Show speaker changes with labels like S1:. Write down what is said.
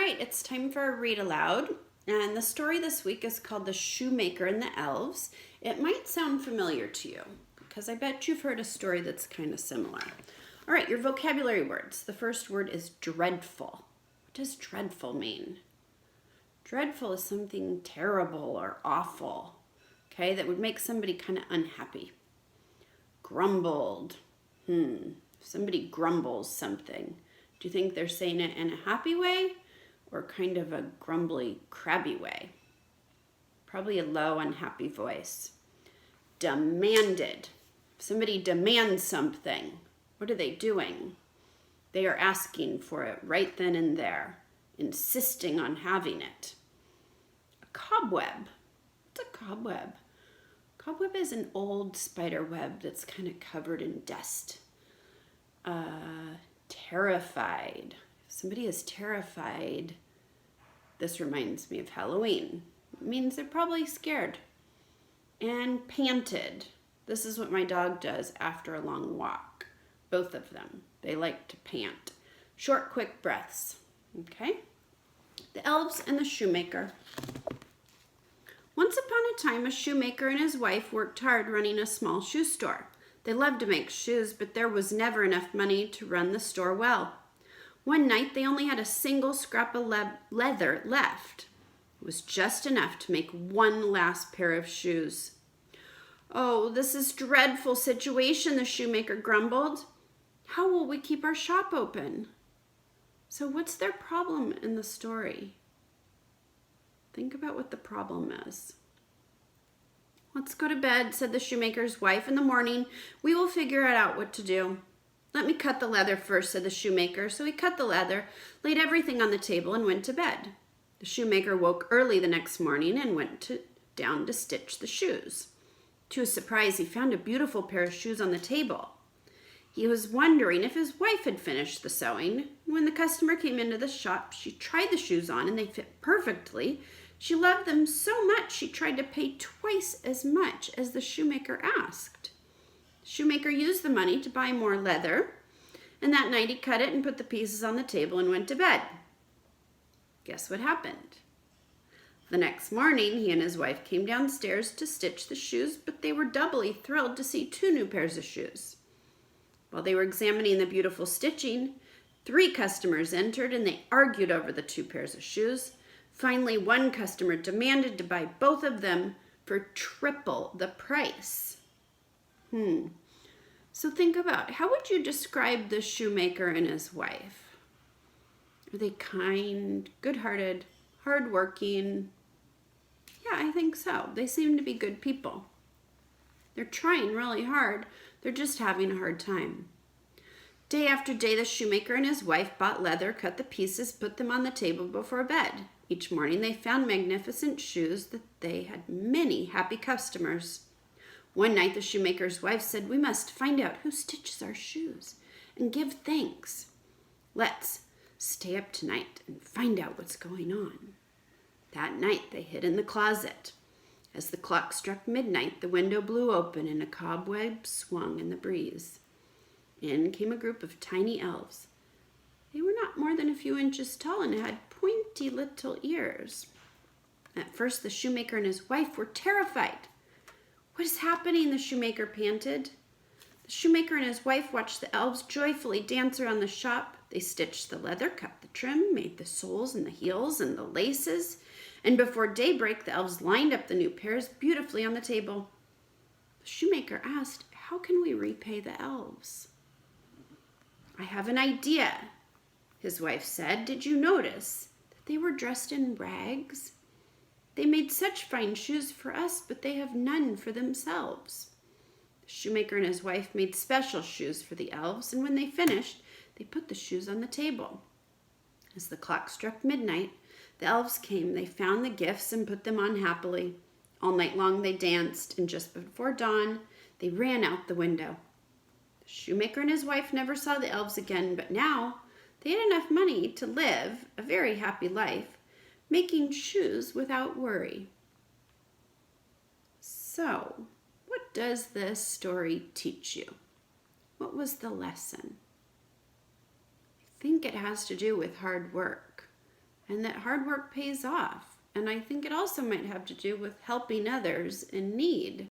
S1: right, it's time for a read aloud. And the story this week is called The Shoemaker and the Elves. It might sound familiar to you because I bet you've heard a story that's kind of similar. All right, your vocabulary words. The first word is dreadful. What does dreadful mean? Dreadful is something terrible or awful, okay, that would make somebody kind of unhappy. Grumbled. Somebody grumbles something. Do you think they're saying it in a happy way or kind of a grumbly, crabby way? Probably a low, unhappy voice. Demanded. Somebody demands something. What are they doing? They are asking for it right then and there, insisting on having it. A cobweb. What's a cobweb? Cobweb is an old spider web that's kind of covered in dust. Terrified. If somebody is terrified, this reminds me of Halloween. It means they're probably scared. And panted. This is what my dog does after a long walk. Both of them. They like to pant. Short, quick breaths. Okay? The elves and the shoemaker. Once upon a time, a shoemaker and his wife worked hard running a small shoe store. They loved to make shoes, but there was never enough money to run the store well. One night, they only had a single scrap of leather left. It was just enough to make one last pair of shoes. "Oh, this is a dreadful situation," the shoemaker grumbled. "How will we keep our shop open?" So what's their problem in the story? Think about what the problem is. "Let's go to bed," said the shoemaker's wife. "In the morning, we will figure out what to do." "Let me cut the leather first," said the shoemaker. So he cut the leather, laid everything on the table, and went to bed. The shoemaker woke early the next morning and went down to stitch the shoes. To his surprise, he found a beautiful pair of shoes on the table. He was wondering if his wife had finished the sewing. When the customer came into the shop, she tried the shoes on and they fit perfectly. She loved them so much she tried to pay twice as much as the shoemaker asked. The shoemaker used the money to buy more leather, and that night he cut it and put the pieces on the table and went to bed. Guess what happened? The next morning, he and his wife came downstairs to stitch the shoes, but they were doubly thrilled to see 2 new pairs of shoes. While they were examining the beautiful stitching, 3 customers entered and they argued over the 2 pairs of shoes. Finally, one customer demanded to buy both of them for triple the price. So think about, how would you describe the shoemaker and his wife? Are they kind, good-hearted, hardworking? Yeah, I think so. They seem to be good people. They're trying really hard. They're just having a hard time. Day after day, the shoemaker and his wife bought leather, cut the pieces, put them on the table before bed. Each morning, they found magnificent shoes that they had many happy customers. One night, the shoemaker's wife said, "We must find out who stitches our shoes and give thanks. Let's stay up tonight and find out what's going on." That night, they hid in the closet. As the clock struck midnight, the window blew open and a cobweb swung in the breeze. In came a group of tiny elves. They were not more than a few inches tall and had pointy little ears. At first, the shoemaker and his wife were terrified. "What is happening?" the shoemaker panted. The shoemaker and his wife watched the elves joyfully dance around the shop. They stitched the leather, cut the trim, made the soles and the heels and the laces, and before daybreak, the elves lined up the new pairs beautifully on the table. The shoemaker asked, "How can we repay the elves?" "I have an idea," his wife said. "Did you notice that they were dressed in rags? They made such fine shoes for us, but they have none for themselves." The shoemaker and his wife made special shoes for the elves, and when they finished, they put the shoes on the table. As the clock struck midnight, the elves came. They found the gifts and put them on happily. All night long they danced, and just before dawn, they ran out the window. The shoemaker and his wife never saw the elves again, but now they had enough money to live a very happy life, making shoes without worry. So, what does this story teach you? What was the lesson? I think it has to do with hard work. and that hard work pays off. And I think it also might have to do with helping others in need.